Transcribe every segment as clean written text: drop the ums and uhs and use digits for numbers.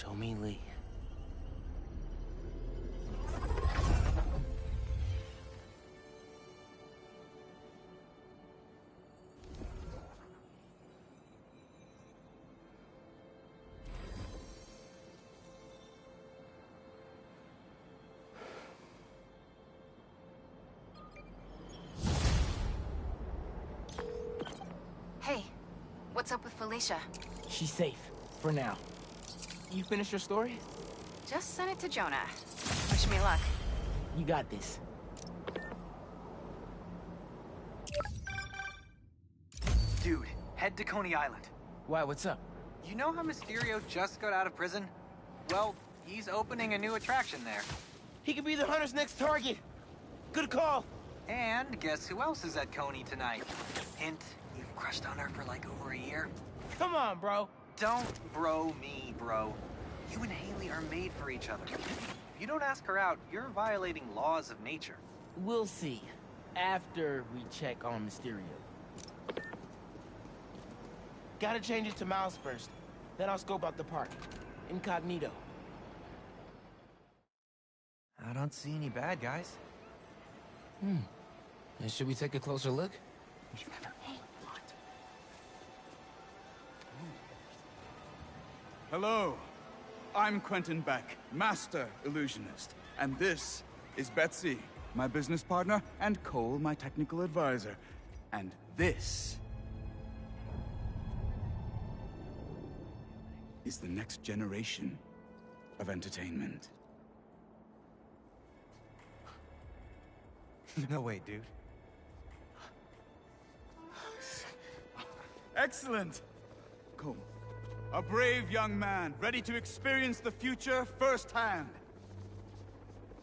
Show me Lee. Hey, what's up with Felicia? She's safe, for now. You finished your story? Just sent it to Jonah. Wish me luck. You got this. Dude, head to Coney Island. Why, what's up? You know how Mysterio just got out of prison? Well, he's opening a new attraction there. He could be the Hunter's next target. Good call. And guess who else is at Coney tonight? Hint, you've crushed on her for like over a year. Come on, bro. Don't bro me, bro. You and Haley are made for each other. If you don't ask her out, you're violating laws of nature. We'll see. After we check on Mysterio. Gotta change it to Miles first. Then I'll scope out the park. Incognito. I don't see any bad guys. Should we take a closer look? Hello, I'm Quentin Beck, Master Illusionist. And this is Betsy, my business partner, and Cole, my technical advisor. And this is the next generation of entertainment. No way, dude. Excellent! Cole, a brave young man, ready to experience the future firsthand.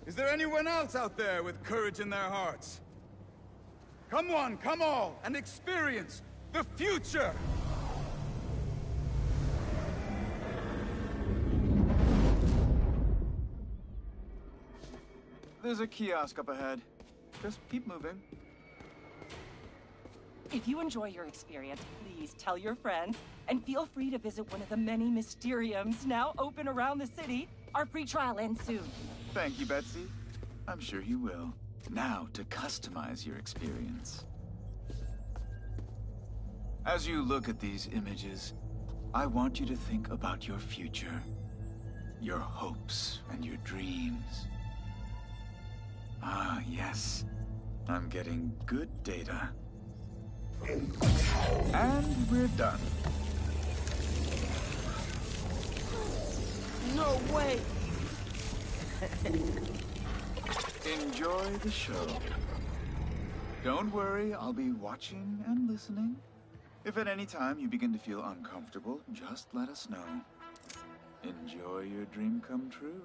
Is there anyone else out there with courage in their hearts? Come on, come all, and experience the future! There's a kiosk up ahead. Just keep moving. If you enjoy your experience, please tell your friends, and feel free to visit one of the many Mysteriums now open around the city. Our free trial ends soon. Thank you, Betsy. I'm sure he will. Now, to customize your experience. As you look at these images, I want you to think about your future, your hopes and your dreams. Ah, yes. I'm getting good data. And we're done. No way! Enjoy the show. Don't worry, I'll be watching and listening. If at any time you begin to feel uncomfortable, just let us know. Enjoy your dream come true.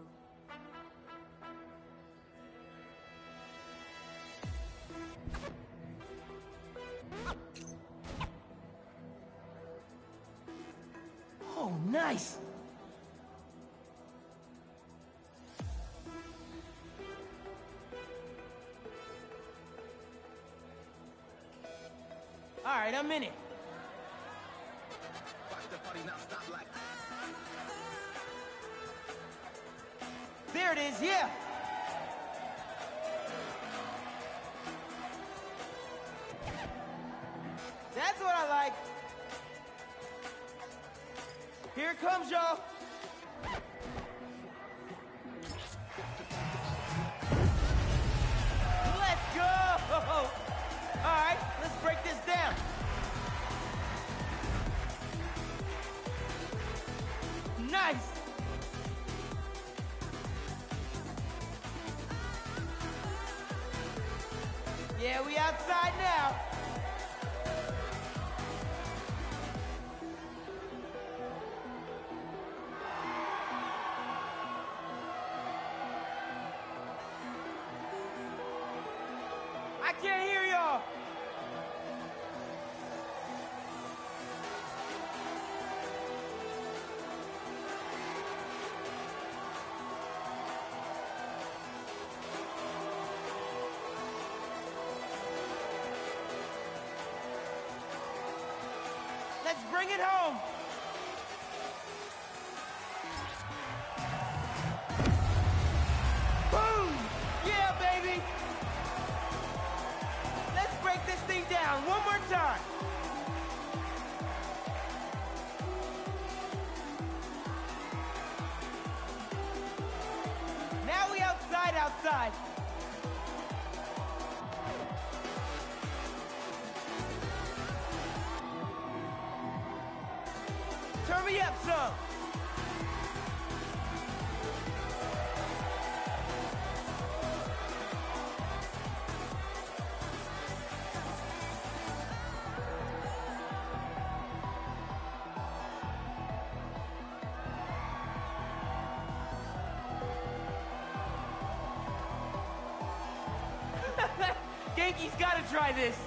Oh, nice! All right, I'm in it. There it is, yeah! That's what I like. Here it comes, y'all. Let's go! All right, let's break this down. Nice! Yeah, we outside now. I can't hear y'all. Let's bring it home. side. Turn me up some. Genki's gotta try this.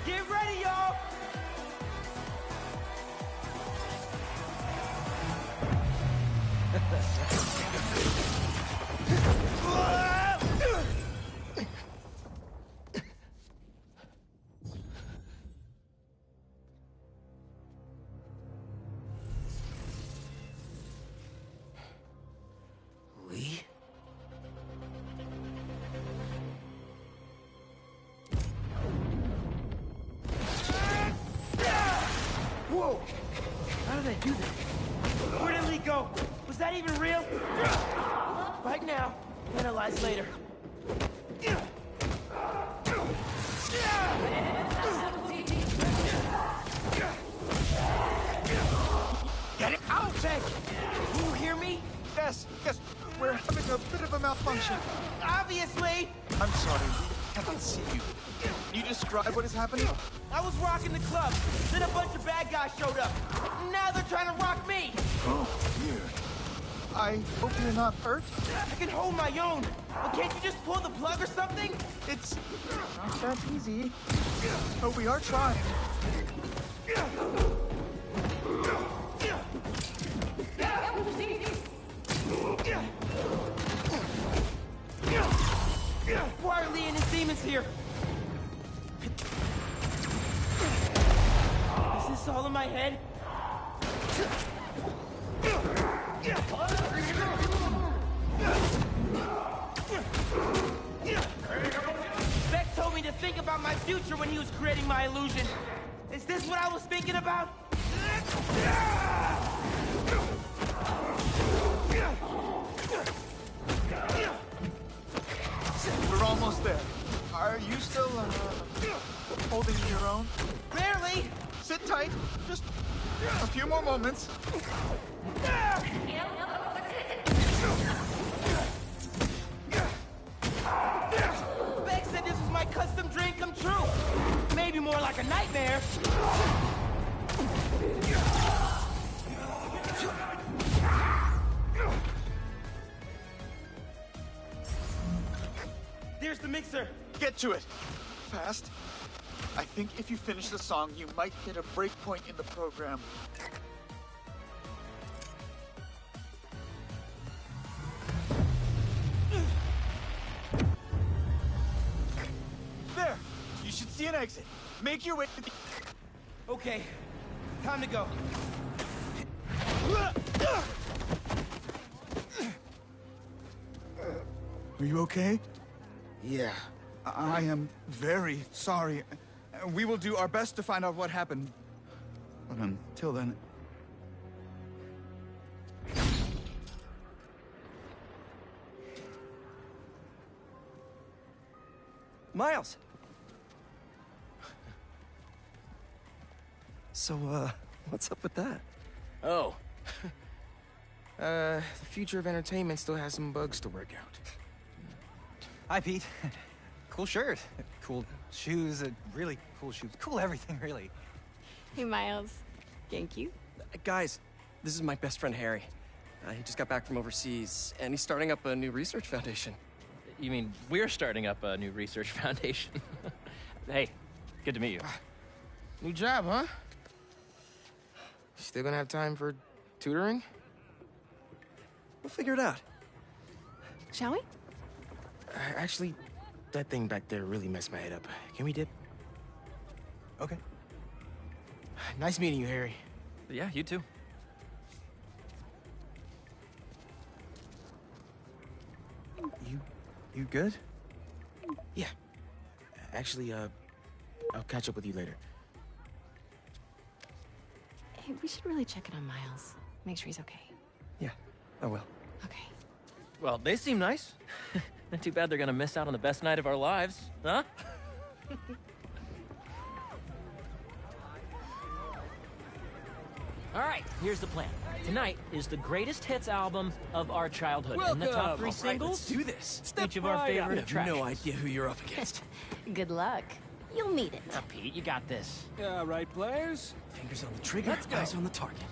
Get ready, y'all. Lee? Whoa! How did I do that? Where did Lee go? Was that even real? Right now, analyze later. Get it out! Beck, can you hear me? Yes, we're having a bit of a malfunction. Obviously! I'm sorry, we cannot see you. Can you describe what is happening? I was rocking the club, then a bunch of bad guys showed up. Now they're trying to rock me! Oh, dear. I hope you're not hurt. I can hold my own, but can't you just pull the plug or something? It's not that easy. But we are trying. Why are Lee and his demons here? Is this all in my head? Beck told me to think about my future when he was creating my illusion. Is this what I was thinking about? We're almost there. Are you still, holding your own? Barely! Sit tight. Just a few more moments. Beck said this was my custom dream come true. Maybe more like a nightmare. There's the mixer. Get to it. Fast. I think if you finish the song, you might hit a break point in the program. There! You should see an exit. Make your way to the... Okay, time to go. Are you okay? Yeah. I am very sorry. We will do our best to find out what happened. But until then... Miles! So, what's up with that? Oh. The future of entertainment still has some bugs to work out. Hi, Pete. Cool shirt. Cool shoes. Really cool shoes. Cool everything, really. Hey, Miles. Thank you. Guys, this is my best friend, Harry. He just got back from overseas, and he's starting up a new research foundation. You mean we're starting up a new research foundation? Hey, good to meet you. New job, huh? Still gonna have time for tutoring? We'll figure it out. Shall we? Actually, that thing back there really messed my head up. Can we dip? Okay. Nice meeting you, Harry. Yeah, you too. You good? Yeah. Actually, I'll catch up with you later. Hey, we should really check in on Miles. Make sure he's okay. Yeah, I will. Okay. Well, they seem nice. Not too bad they're gonna miss out on the best night of our lives, huh? All right, here's the plan. Tonight is the greatest hits album of our childhood. And the top 3 singles, let's do this. each of our favorite You have tracks. no idea who you're up against. Good luck. You'll need it. Now, Pete, you got this. Yeah, right, players? Fingers on the trigger, Let's go. eyes on the target.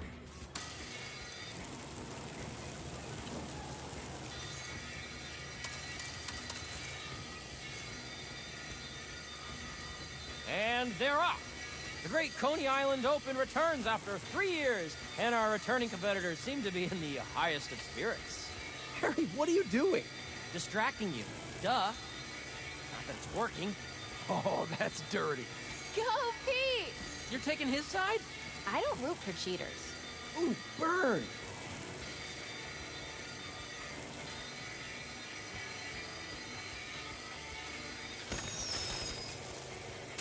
And they're off. The Great Coney Island Open returns after 3 years, and our returning competitors seem to be in the highest of spirits. Harry, what are you doing? Distracting you. Duh. Not that it's working. Oh, that's dirty. Go, Pete! You're taking his side? I don't root for cheaters. Ooh, burn!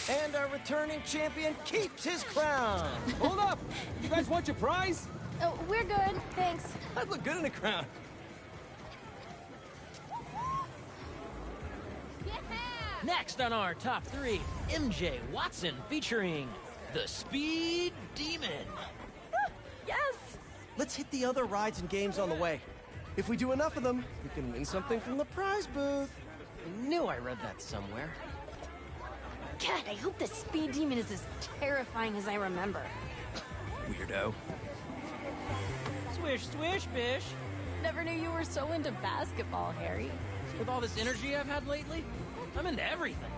And our returning champion keeps his crown. Hold up! You guys want your prize? Oh, we're good. Thanks. I'd look good in a crown. Next on our top 3, MJ Watson featuring the Speed Demon. Yes! Let's hit the other rides and games on the way. If we do enough of them, we can win something from the prize booth. I knew I read that somewhere. God, I hope the Speed Demon is as terrifying as I remember. Weirdo. Swish, swish, bish. Never knew you were so into basketball, Harry. With all this energy I've had lately, I'm into everything.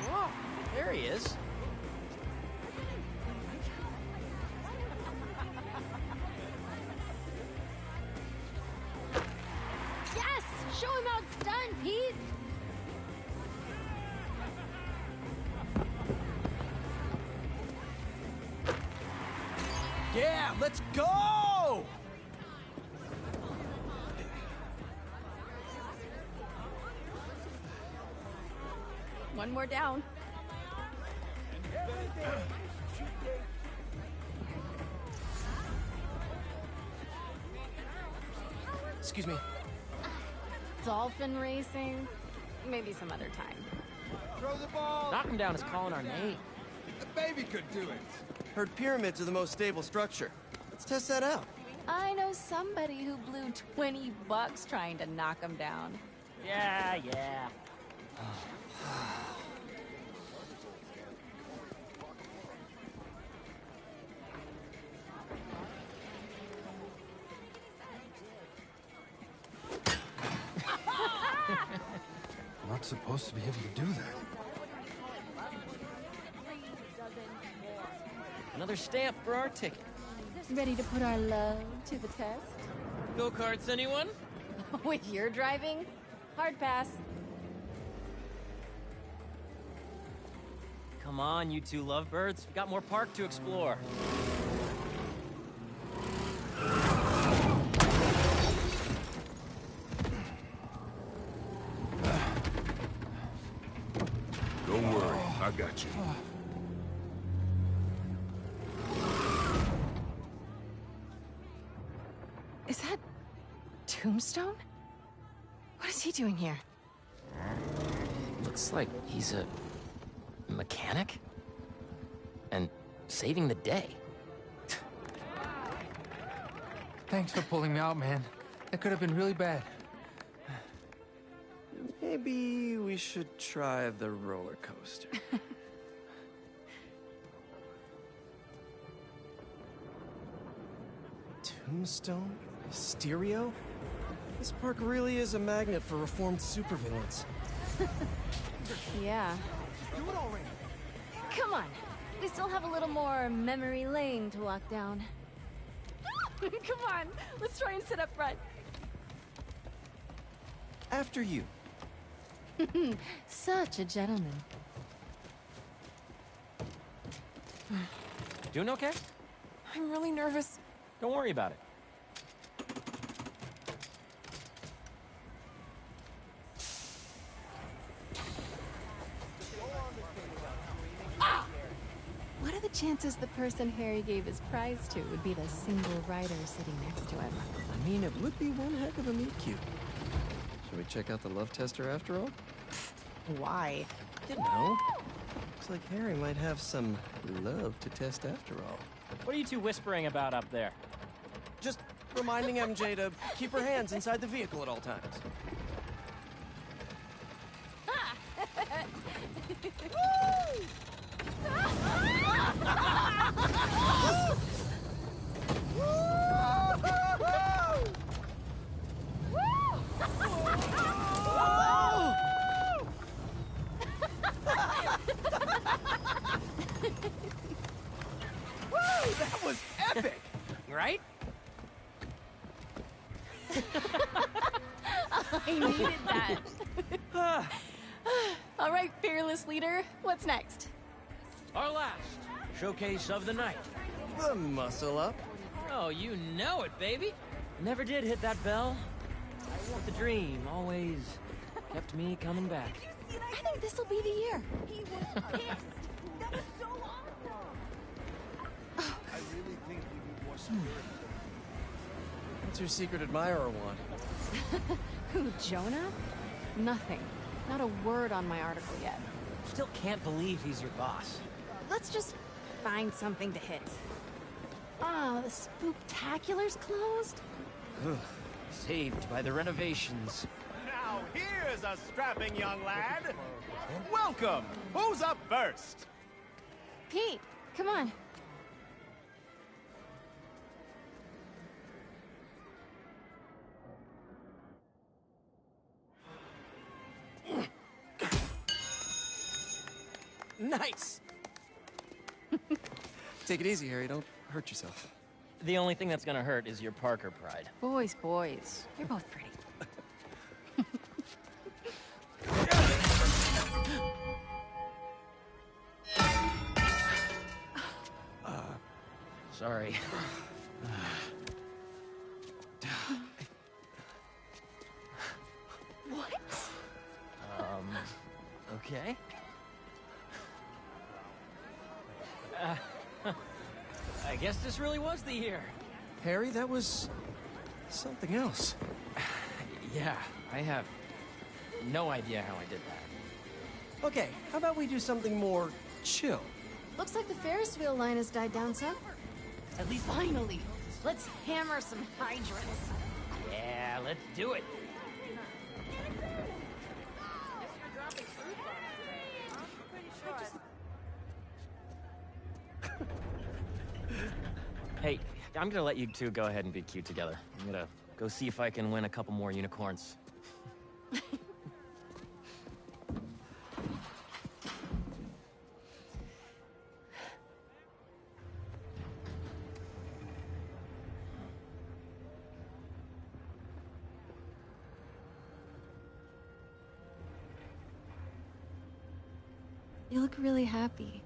Whoa, there he is. Yes! Show him how it's done, Pete! Yeah, let's go! One more down. Excuse me. Dolphin racing? Maybe some other time. Throw the ball! Knocking down is calling our name. The baby could do it. Heard pyramids are the most stable structure. Let's test that out. I know somebody who blew $20 trying to knock him down. Yeah, yeah. Not supposed to be able to do that. Another stamp for our ticket. Ready to put our love to the test? Go-karts, anyone? With your driving? Hard pass. Come on, you two lovebirds. We got more park to explore. Don't worry, I got you. Is that Tombstone? What is he doing here? Looks like he's a mechanic? And saving the day. Thanks for pulling me out, man. That could have been really bad. Maybe we should try the roller coaster. Tombstone? Mysterio? This park really is a magnet for reformed supervillains. Yeah. Do it already. Come on. We still have a little more memory lane to walk down. Come on. Let's try and sit up front. After you. Such a gentleman. Doing okay? I'm really nervous. Don't worry about it. What are the chances the person Harry gave his prize to would be the single rider sitting next to him? I mean, it would be one heck of a meet cute. Should we check out the love tester after all? Why? You know, looks like Harry might have some love to test after all. What are you two whispering about up there? Just reminding MJ to keep her hands inside the vehicle at all times. That was epic! Right? I needed that. All right, fearless leader, what's next? Our last showcase of the night. The muscle up. Oh, you know it, baby. Never did hit that bell. But the dream always kept me coming back. I think this'll be the year. He was pissed! That was so awesome! I really think we need more security. What's your secret admirer want? Who, Jonah? Nothing. Not a word on my article yet. Still can't believe he's your boss. Let's just find something to hit. Ah, the spooktacular's closed? Saved by the renovations. Now here's a strapping young lad. Welcome. Who's up first? Pete, come on. Nice! Take it easy, Harry. Don't hurt yourself. The only thing that's gonna hurt is your Parker pride. Boys, boys. You're both pretty. Sorry. What? Okay. I guess this really was the year. Harry, that was something else. Yeah, I have no idea how I did that. Okay, how about we do something more chill? Looks like the Ferris wheel line has died down some. At least Finally! Let's hammer some hydrants. Yeah, let's do it. Hey, I'm gonna let you two go ahead and be cute together. I'm gonna go see if I can win a couple more unicorns. You look really happy.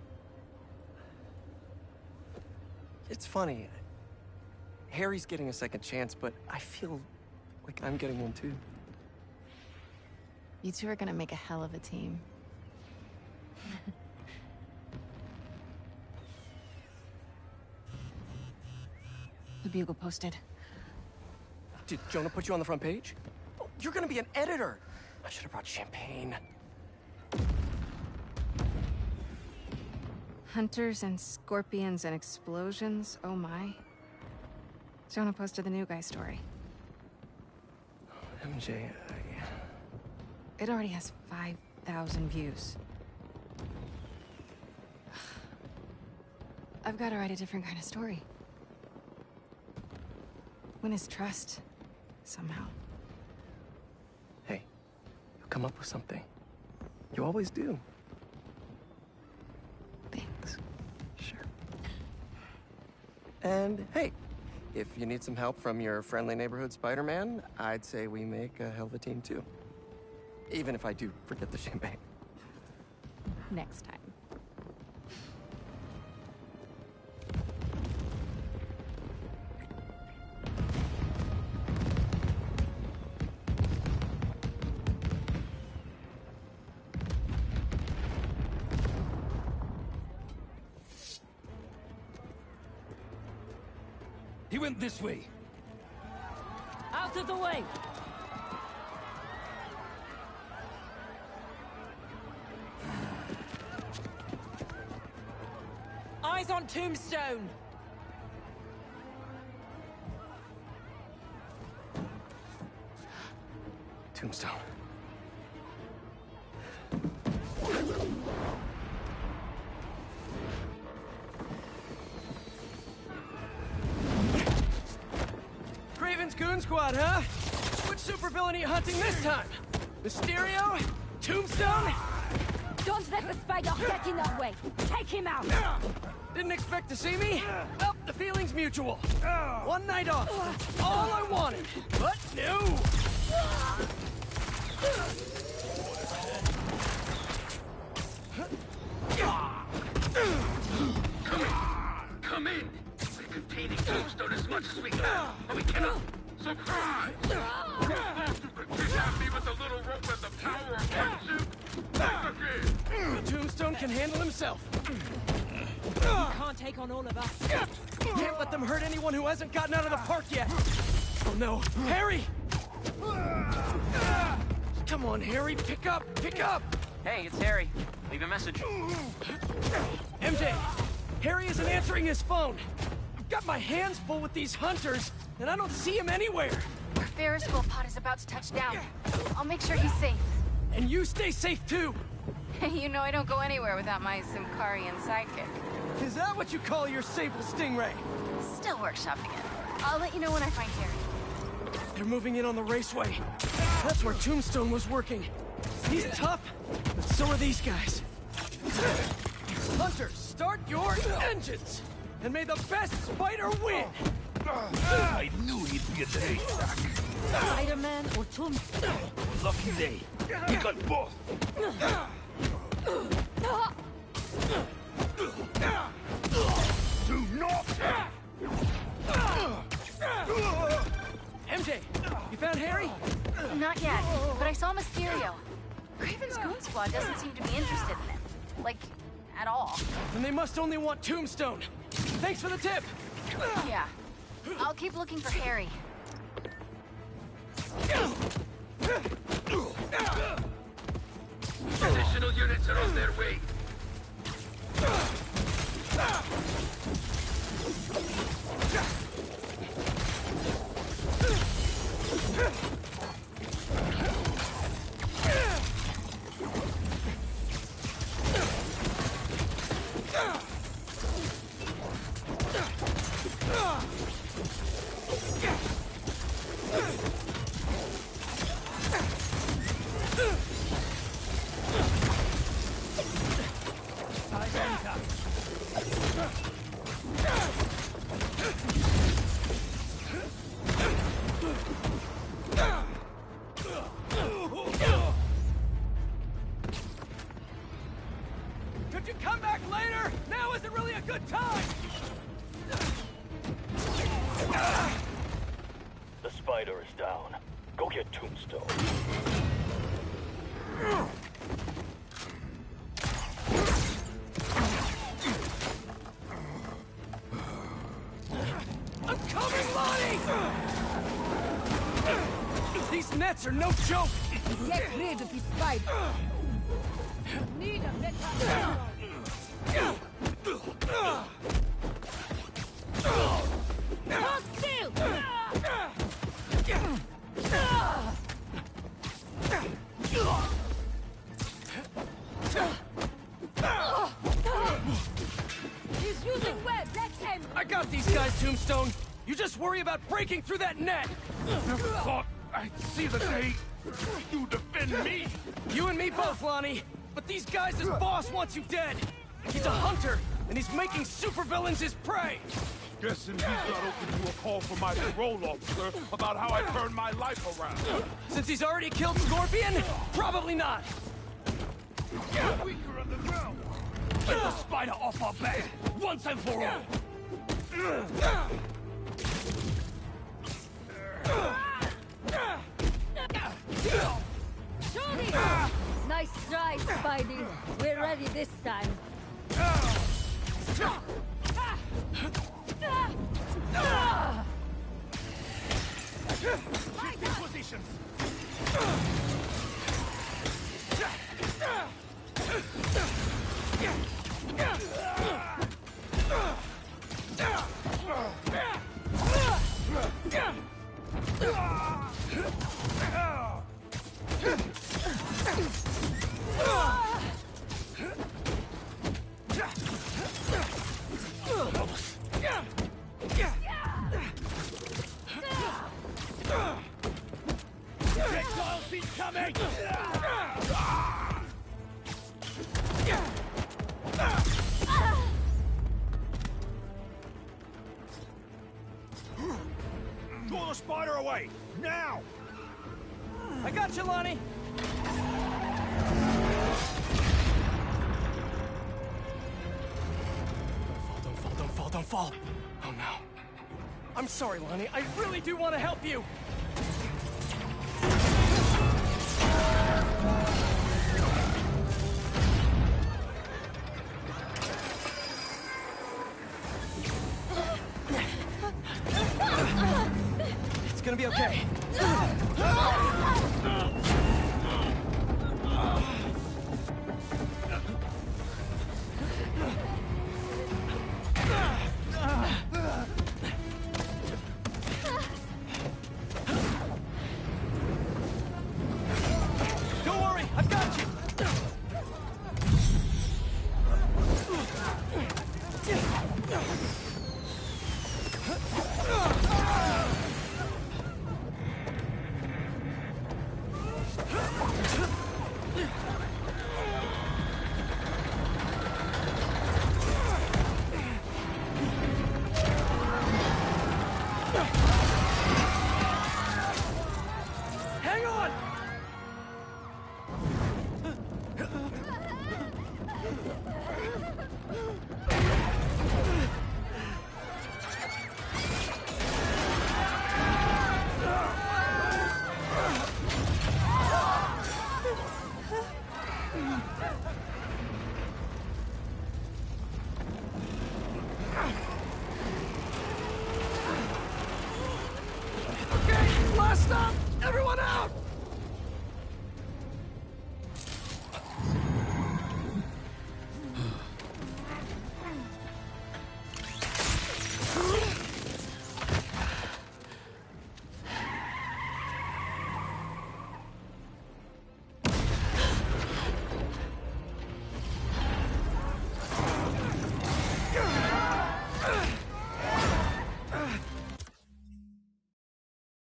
It's funny. Harry's getting a second chance, but I feel like I'm getting one too. You two are gonna make a hell of a team. The Bugle posted. Did Jonah put you on the front page? Oh, you're gonna be an editor! I should have brought champagne. Hunters and scorpions and explosions, oh my. Jonah posted the new guy story. MJ, It already has 5,000 views. I've got to write a different kind of story. Win his trust, somehow. Hey, you'll come up with something. You always do. Thanks. Sure. And hey, if you need some help from your friendly neighborhood Spider-Man, I'd say we make a hell of a team too. Even if I do forget the champagne. Next time. He went this way. Out of the way! Eyes on Tombstone! Tombstone. Craven's Goon Squad, huh? Which supervillain are you hunting this time? Mysterio? Tombstone? Don't let the spider get in our way. Take him out. Didn't expect to see me? Well, the feeling's mutual. One night off. That's all I wanted. But no. Come in! We're containing Tombstone as much as we can, but we cannot... Surprise! You're bastard could kidnap me with a little rope and the power of one suit! Back again! Tombstone can handle himself. You can't take on all of us. Can't let them hurt anyone who hasn't gotten out of the park yet. Oh no, Harry! Come on, Harry, pick up, pick up! Hey, it's Harry. Leave a message. MJ, Harry isn't answering his phone. I've got my hands full with these hunters, and I don't see him anywhere. Our Ferris wheel pod is about to touch down. I'll make sure he's safe. And you stay safe too. You know I don't go anywhere without my Simkarian sidekick. Is that what you call your Sable Stingray? Still workshopping it. I'll let you know when I find Harry. They're moving in on the raceway. That's where Tombstone was working. He's tough, but so are these guys. Hunters, start your engines! And may the best spider win! I knew he'd be a day. Spider-Man or Tombstone? Lucky day. We got both. Do not! MJ, you found Harry? Not yet, but I saw Mysterio. Craven's Goon Squad doesn't seem to be interested in it. Like, at all. Then they must only want Tombstone. Thanks for the tip! Yeah. I'll keep looking for Harry. Additional units are on their way. Could you come back later? Now isn't really a good time! The spider is down. Go get Tombstone. I'm coming, Lonnie! These nets are no joke! Get rid of his spider. Need a better. Hold still! He's using web, let him! I got these guys, Tombstone! You just worry about breaking through that net! Never thought I'd see the day you defend me! You and me both, Lonnie! But these guys, his boss wants you dead! He's a hunter, and he's making supervillains his prey! Guessing he's not open to a call from my parole officer about how I turned my life around. Since he's already killed Scorpion? Probably not! Get weaker on the ground! Get the spider off our back, once and for all! Shoot him! Nice try, Spidey. We're ready this time. Keep in position. Projectiles incoming! Draw the spider away! Now! I got you, Lonnie! Don't fall. Oh no. I'm sorry, Lonnie. I really do want to help you. It's gonna be okay.